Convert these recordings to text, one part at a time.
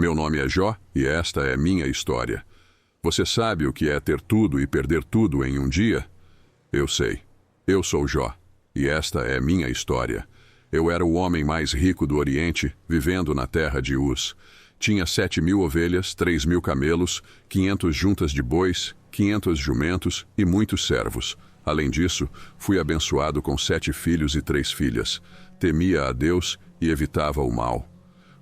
Meu nome é Jó e esta é minha história. Você sabe o que é ter tudo e perder tudo em um dia? Eu sei. Eu sou Jó e esta é minha história. Eu era o homem mais rico do Oriente, vivendo na terra de Uz. Tinha 7.000 ovelhas, 3.000 camelos, 500 juntas de bois, 500 jumentos e muitos servos. Além disso, fui abençoado com 7 filhos e 3 filhas. Temia a Deus e evitava o mal.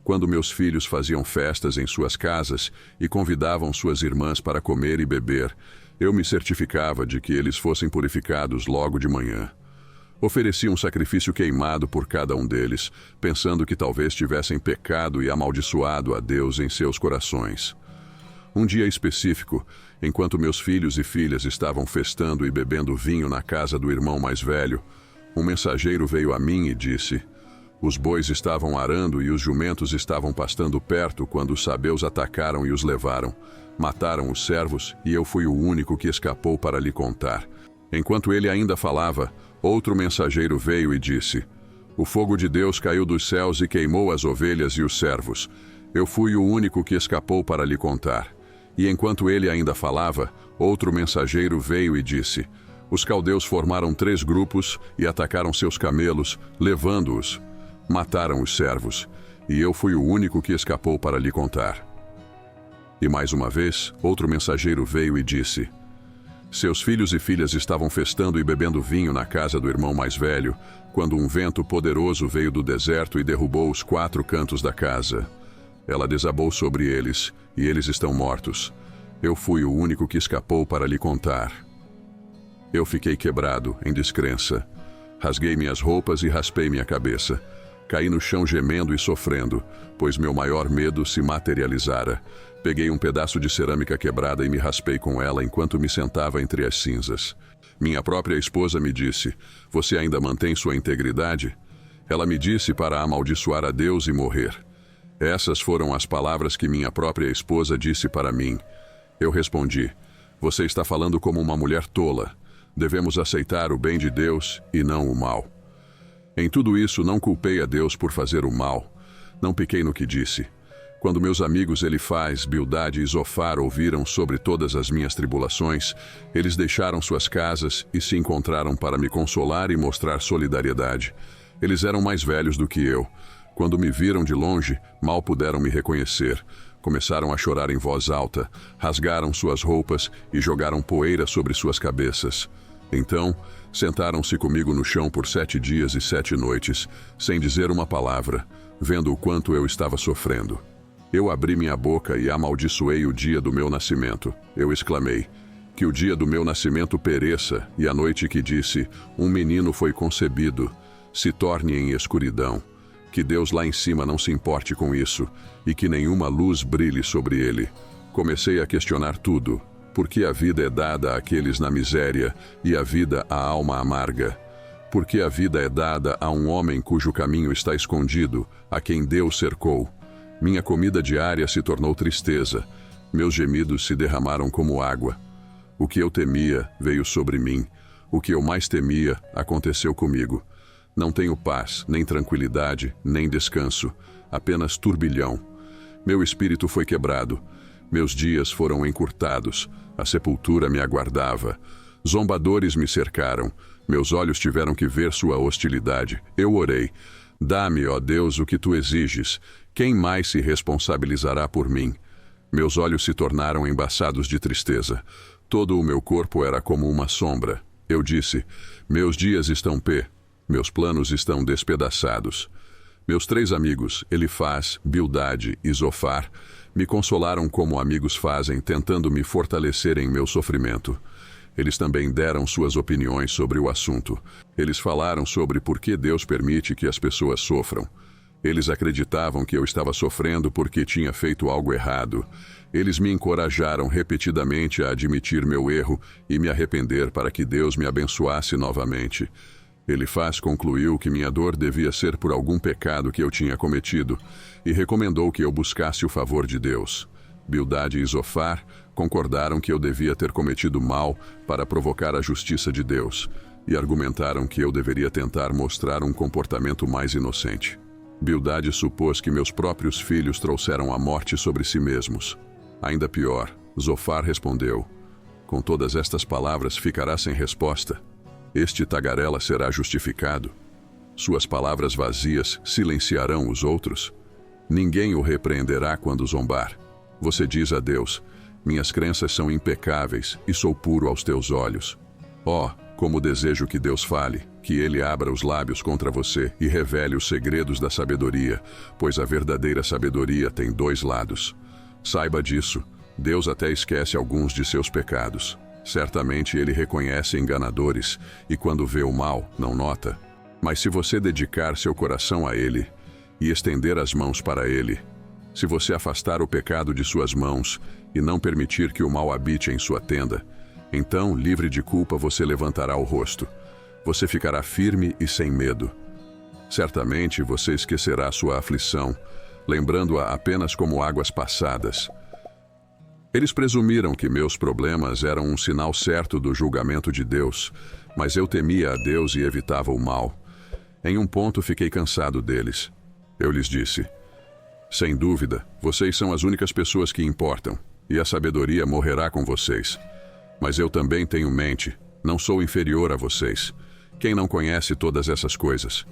Quando meus filhos faziam festas em suas casas e convidavam suas irmãs para comer e beber, eu me certificava de que eles fossem purificados logo de manhã. Oferecia um sacrifício queimado por cada um deles, pensando que talvez tivessem pecado e amaldiçoado a Deus em seus corações. Um dia específico, enquanto meus filhos e filhas estavam festando e bebendo vinho na casa do irmão mais velho, um mensageiro veio a mim e disse: os bois estavam arando e os jumentos estavam pastando perto quando os sabeus atacaram e os levaram. Mataram os servos e eu fui o único que escapou para lhe contar. Enquanto ele ainda falava, outro mensageiro veio e disse: o fogo de Deus caiu dos céus e queimou as ovelhas e os servos. Eu fui o único que escapou para lhe contar. E enquanto ele ainda falava, outro mensageiro veio e disse: os caldeus formaram 3 grupos e atacaram seus camelos, levando-os. Mataram os servos, e eu fui o único que escapou para lhe contar. E mais uma vez, outro mensageiro veio e disse: seus filhos e filhas estavam festando e bebendo vinho na casa do irmão mais velho, quando um vento poderoso veio do deserto e derrubou os 4 cantos da casa. Ela desabou sobre eles, e eles estão mortos. Eu fui o único que escapou para lhe contar. Eu fiquei quebrado, em descrença. Rasguei minhas roupas e raspei minha cabeça. Caí no chão gemendo e sofrendo, pois meu maior medo se materializara. Peguei um pedaço de cerâmica quebrada e me raspei com ela enquanto me sentava entre as cinzas. Minha própria esposa me disse: você ainda mantém sua integridade? Ela me disse para amaldiçoar a Deus e morrer. Essas foram as palavras que minha própria esposa disse para mim. Eu respondi: você está falando como uma mulher tola. Devemos aceitar o bem de Deus e não o mal. Em tudo isso, não culpei a Deus por fazer o mal. Não piquei no que disse. Quando meus amigos Elifaz, Bildade e Zofar ouviram sobre todas as minhas tribulações, eles deixaram suas casas e se encontraram para me consolar e mostrar solidariedade. Eles eram mais velhos do que eu. Quando me viram de longe, mal puderam me reconhecer. Começaram a chorar em voz alta, rasgaram suas roupas e jogaram poeira sobre suas cabeças. Então, sentaram-se comigo no chão por 7 dias e 7 noites, sem dizer uma palavra, vendo o quanto eu estava sofrendo. Eu abri minha boca e amaldiçoei o dia do meu nascimento. Eu exclamei: que o dia do meu nascimento pereça, e a noite que disse: um menino foi concebido, se torne em escuridão. Que Deus lá em cima não se importe com isso, e que nenhuma luz brilhe sobre ele. Comecei a questionar tudo. Por que a vida é dada àqueles na miséria e a vida à alma amarga? Por que a vida é dada a um homem cujo caminho está escondido, a quem Deus cercou? Minha comida diária se tornou tristeza. Meus gemidos se derramaram como água. O que eu temia veio sobre mim. O que eu mais temia aconteceu comigo. Não tenho paz, nem tranquilidade, nem descanso. Apenas turbilhão. Meu espírito foi quebrado. Meus dias foram encurtados. A sepultura me aguardava. Zombadores me cercaram. Meus olhos tiveram que ver sua hostilidade. Eu orei: dá-me, ó Deus, o que tu exiges. Quem mais se responsabilizará por mim? Meus olhos se tornaram embaçados de tristeza. Todo o meu corpo era como uma sombra. Eu disse: meus dias estão meus planos estão despedaçados. Meus 3 amigos, Elifaz, Bildade e Zofar, me consolaram como amigos fazem, tentando me fortalecer em meu sofrimento. Eles também deram suas opiniões sobre o assunto. Eles falaram sobre por que Deus permite que as pessoas sofram. Eles acreditavam que eu estava sofrendo porque tinha feito algo errado. Eles me encorajaram repetidamente a admitir meu erro e me arrepender para que Deus me abençoasse novamente. Elifaz concluiu que minha dor devia ser por algum pecado que eu tinha cometido e recomendou que eu buscasse o favor de Deus. Bildade e Zofar concordaram que eu devia ter cometido mal para provocar a justiça de Deus e argumentaram que eu deveria tentar mostrar um comportamento mais inocente. Bildade supôs que meus próprios filhos trouxeram a morte sobre si mesmos. Ainda pior, Zofar respondeu: com todas estas palavras ficará sem resposta. Este tagarela será justificado. Suas palavras vazias silenciarão os outros. Ninguém o repreenderá quando zombar. Você diz a Deus: minhas crenças são impecáveis e sou puro aos teus olhos. Oh, como desejo que Deus fale, que Ele abra os lábios contra você e revele os segredos da sabedoria, pois a verdadeira sabedoria tem dois lados. Saiba disso, Deus até esquece alguns de seus pecados. Certamente Ele reconhece enganadores e quando vê o mal, não nota. Mas se você dedicar seu coração a Ele e estender as mãos para Ele, se você afastar o pecado de suas mãos e não permitir que o mal habite em sua tenda, então, livre de culpa, você levantará o rosto. Você ficará firme e sem medo. Certamente você esquecerá sua aflição, lembrando-a apenas como águas passadas. Eles presumiram que meus problemas eram um sinal certo do julgamento de Deus, mas eu temia a Deus e evitava o mal. Em um ponto fiquei cansado deles. Eu lhes disse: sem dúvida, vocês são as únicas pessoas que importam, e a sabedoria morrerá com vocês. Mas eu também tenho mente, não sou inferior a vocês. Quem não conhece todas essas coisas?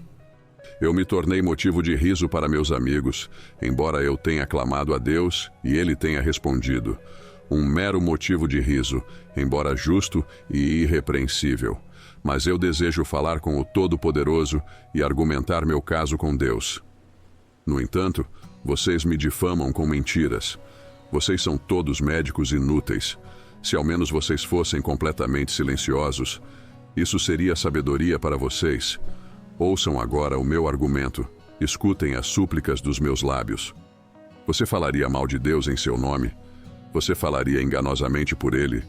Eu me tornei motivo de riso para meus amigos, embora eu tenha clamado a Deus e Ele tenha respondido. Um mero motivo de riso, embora justo e irrepreensível. Mas eu desejo falar com o Todo-Poderoso e argumentar meu caso com Deus. No entanto, vocês me difamam com mentiras. Vocês são todos médicos inúteis. Se ao menos vocês fossem completamente silenciosos, isso seria sabedoria para vocês. Ouçam agora o meu argumento. Escutem as súplicas dos meus lábios. Você falaria mal de Deus em seu nome? Você falaria enganosamente por Ele?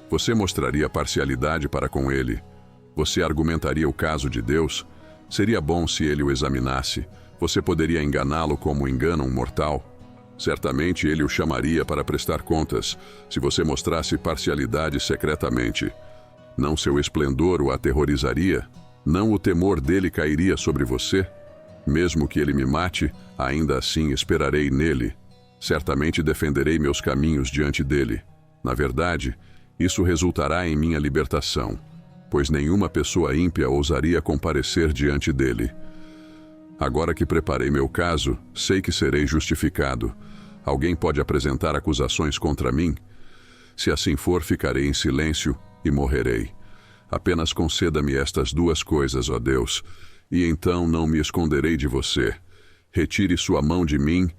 Você mostraria parcialidade para com Ele? Você argumentaria o caso de Deus? Seria bom se Ele o examinasse. Você poderia enganá-lo como engana um mortal? Certamente Ele o chamaria para prestar contas, se você mostrasse parcialidade secretamente. Não seu esplendor o aterrorizaria? Não o temor dele cairia sobre você? Mesmo que ele me mate, ainda assim esperarei nele. Certamente defenderei meus caminhos diante dele. Na verdade, isso resultará em minha libertação, pois nenhuma pessoa ímpia ousaria comparecer diante dele. Agora que preparei meu caso, sei que serei justificado. Alguém pode apresentar acusações contra mim? Se assim for, ficarei em silêncio e morrerei. Apenas conceda-me estas duas coisas, ó Deus, e então não me esconderei de você. Retire sua mão de mim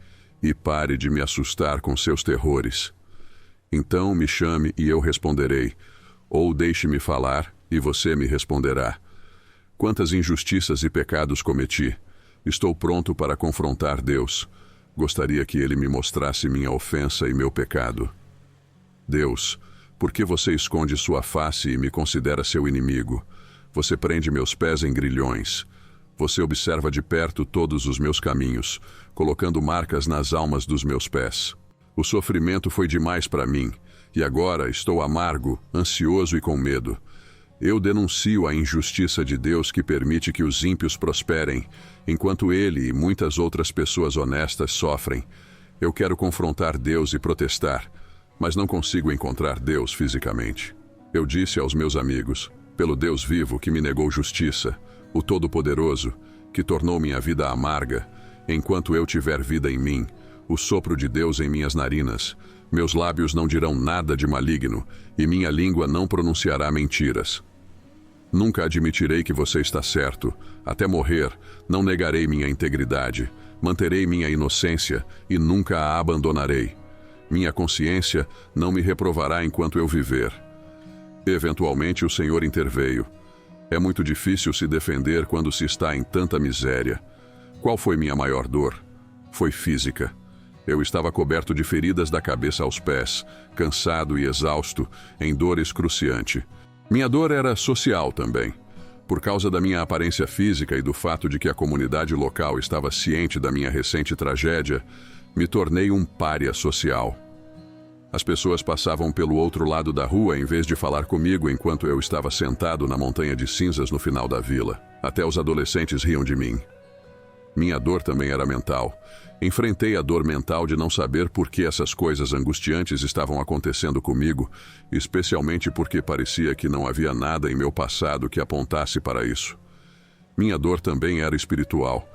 e pare de me assustar com seus terrores. Então me chame e eu responderei, ou deixe-me falar e você me responderá. Quantas injustiças e pecados cometi! Estou pronto para confrontar Deus. Gostaria que Ele me mostrasse minha ofensa e meu pecado. Deus, por que você esconde sua face e me considera seu inimigo? Você prende meus pés em grilhões. Você observa de perto todos os meus caminhos, colocando marcas nas almas dos meus pés. O sofrimento foi demais para mim, e agora estou amargo, ansioso e com medo. Eu denuncio a injustiça de Deus que permite que os ímpios prosperem, enquanto ele e muitas outras pessoas honestas sofrem. Eu quero confrontar Deus e protestar, mas não consigo encontrar Deus fisicamente. Eu disse aos meus amigos, pelo Deus vivo que me negou justiça, o Todo-Poderoso, que tornou minha vida amarga, enquanto eu tiver vida em mim, o sopro de Deus em minhas narinas, meus lábios não dirão nada de maligno, e minha língua não pronunciará mentiras. Nunca admitirei que você está certo. Até morrer, não negarei minha integridade, manterei minha inocência e nunca a abandonarei. Minha consciência não me reprovará enquanto eu viver. Eventualmente o Senhor interveio. É muito difícil se defender quando se está em tanta miséria. Qual foi minha maior dor? Foi física. Eu estava coberto de feridas da cabeça aos pés, cansado e exausto, em dor excruciante. Minha dor era social também. Por causa da minha aparência física e do fato de que a comunidade local estava ciente da minha recente tragédia, me tornei um pária social. As pessoas passavam pelo outro lado da rua em vez de falar comigo enquanto eu estava sentado na montanha de cinzas no final da vila. Até os adolescentes riam de mim. Minha dor também era mental. Enfrentei a dor mental de não saber por que essas coisas angustiantes estavam acontecendo comigo, especialmente porque parecia que não havia nada em meu passado que apontasse para isso. Minha dor também era espiritual.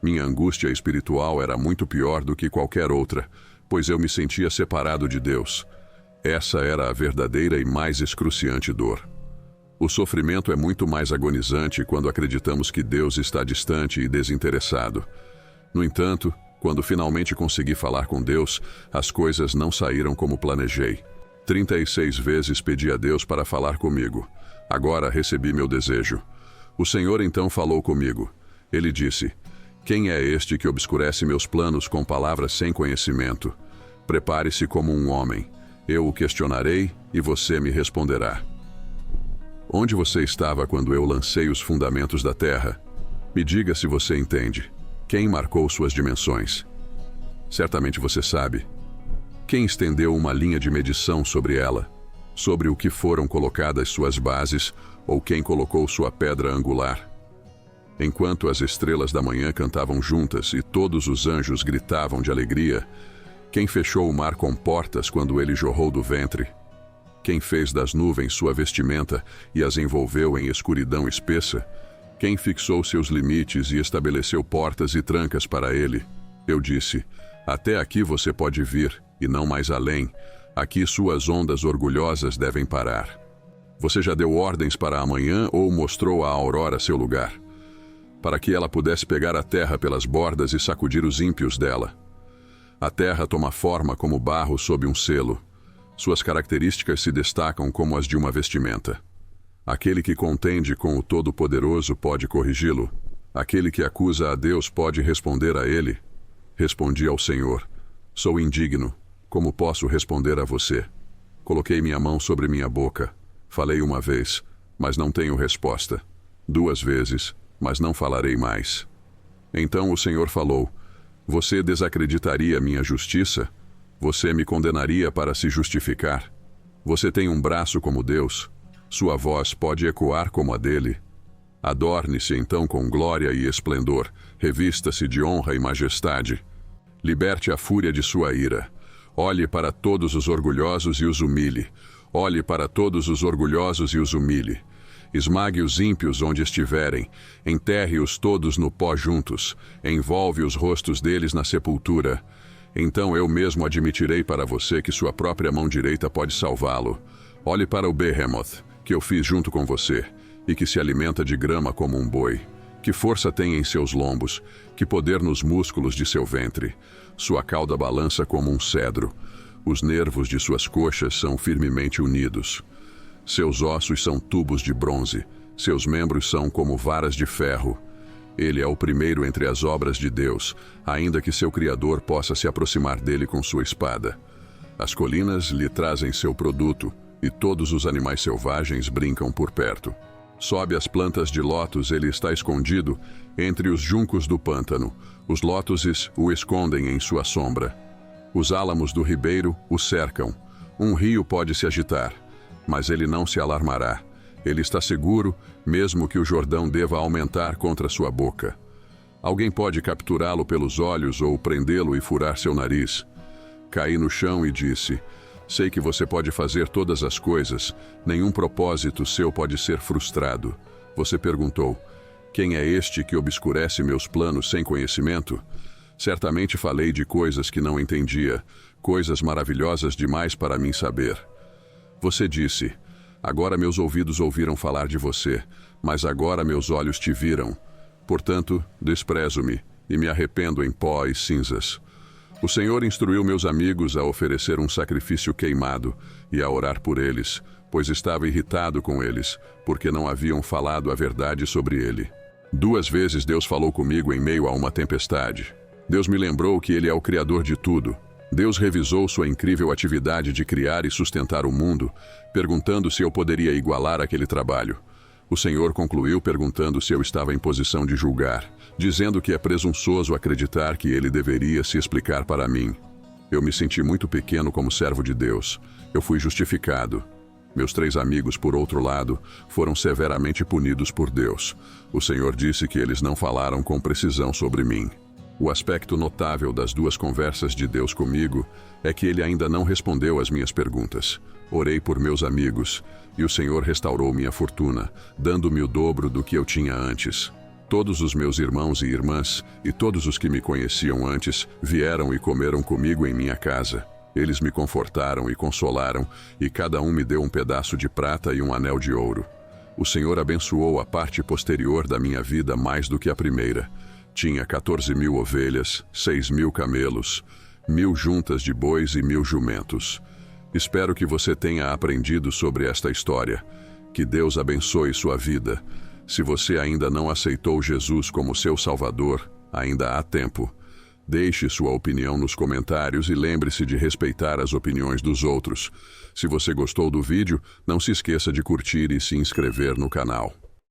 Minha angústia espiritual era muito pior do que qualquer outra, pois eu me sentia separado de Deus. Essa era a verdadeira e mais excruciante dor. O sofrimento é muito mais agonizante quando acreditamos que Deus está distante e desinteressado. No entanto, quando finalmente consegui falar com Deus, as coisas não saíram como planejei. 36 vezes pedi a Deus para falar comigo. Agora recebi meu desejo. O Senhor então falou comigo. Ele disse: "Quem é este que obscurece meus planos com palavras sem conhecimento? Prepare-se como um homem. Eu o questionarei e você me responderá. Onde você estava quando eu lancei os fundamentos da terra? Me diga se você entende. Quem marcou suas dimensões? Certamente você sabe. Quem estendeu uma linha de medição sobre ela? Sobre o que foram colocadas suas bases, ou quem colocou sua pedra angular? Enquanto as estrelas da manhã cantavam juntas e todos os anjos gritavam de alegria, quem fechou o mar com portas quando ele jorrou do ventre? Quem fez das nuvens sua vestimenta e as envolveu em escuridão espessa? Quem fixou seus limites e estabeleceu portas e trancas para ele? Eu disse: até aqui você pode vir, e não mais além. Aqui suas ondas orgulhosas devem parar. Você já deu ordens para amanhã ou mostrou à aurora seu lugar? Para que ela pudesse pegar a terra pelas bordas e sacudir os ímpios dela. A terra toma forma como barro sob um selo. Suas características se destacam como as de uma vestimenta. Aquele que contende com o Todo-Poderoso pode corrigi-lo. Aquele que acusa a Deus pode responder a ele. Respondi ao Senhor: sou indigno. Como posso responder a você? Coloquei minha mão sobre minha boca. Falei uma vez, mas não tenho resposta. 2 vezes, mas não falarei mais. Então o Senhor falou: você desacreditaria minha justiça? Você me condenaria para se justificar? Você tem um braço como Deus. Sua voz pode ecoar como a dele. Adorne-se então com glória e esplendor. Revista-se de honra e majestade. Liberte a fúria de sua ira. Olhe para todos os orgulhosos e os humilhe. Olhe para todos os orgulhosos e os humilhe. Esmague os ímpios onde estiverem. Enterre-os todos no pó juntos. Envolve os rostos deles na sepultura. Então eu mesmo admitirei para você que sua própria mão direita pode salvá-lo. Olhe para o Behemoth, que eu fiz junto com você, e que se alimenta de grama como um boi. Que força tem em seus lombos, que poder nos músculos de seu ventre. Sua cauda balança como um cedro. Os nervos de suas coxas são firmemente unidos. Seus ossos são tubos de bronze, seus membros são como varas de ferro. Ele é o primeiro entre as obras de Deus, ainda que seu Criador possa se aproximar dele com sua espada. As colinas lhe trazem seu produto, e todos os animais selvagens brincam por perto. Sob as plantas de lótus ele está escondido, entre os juncos do pântano. Os lótuses o escondem em sua sombra. Os álamos do ribeiro o cercam. Um rio pode se agitar, mas ele não se alarmará. Ele está seguro, mesmo que o Jordão deva aumentar contra sua boca. Alguém pode capturá-lo pelos olhos ou prendê-lo e furar seu nariz. Caí no chão e disse: sei que você pode fazer todas as coisas, nenhum propósito seu pode ser frustrado. Você perguntou: quem é este que obscurece meus planos sem conhecimento? Certamente falei de coisas que não entendia, coisas maravilhosas demais para mim saber. Você disse: agora meus ouvidos ouviram falar de você, mas agora meus olhos te viram. Portanto, desprezo-me e me arrependo em pó e cinzas. O Senhor instruiu meus amigos a oferecer um sacrifício queimado e a orar por eles, pois estava irritado com eles, porque não haviam falado a verdade sobre ele. 2 vezes Deus falou comigo em meio a uma tempestade. Deus me lembrou que Ele é o Criador de tudo. Deus revisou sua incrível atividade de criar e sustentar o mundo, perguntando se eu poderia igualar aquele trabalho. O Senhor concluiu perguntando se eu estava em posição de julgar, dizendo que é presunçoso acreditar que Ele deveria se explicar para mim. Eu me senti muito pequeno como servo de Deus. Eu fui justificado. Meus 3 amigos, por outro lado, foram severamente punidos por Deus. O Senhor disse que eles não falaram com precisão sobre mim. O aspecto notável das 2 conversas de Deus comigo é que ele ainda não respondeu às minhas perguntas. Orei por meus amigos, e o Senhor restaurou minha fortuna, dando-me o dobro do que eu tinha antes. Todos os meus irmãos e irmãs, e todos os que me conheciam antes, vieram e comeram comigo em minha casa. Eles me confortaram e consolaram, e cada um me deu um pedaço de prata e um anel de ouro. O Senhor abençoou a parte posterior da minha vida mais do que a primeira. Tinha 14.000 ovelhas, 6.000 camelos, 1.000 juntas de bois e 1.000 jumentos. Espero que você tenha aprendido sobre esta história. Que Deus abençoe sua vida. Se você ainda não aceitou Jesus como seu Salvador, ainda há tempo. Deixe sua opinião nos comentários e lembre-se de respeitar as opiniões dos outros. Se você gostou do vídeo, não se esqueça de curtir e se inscrever no canal.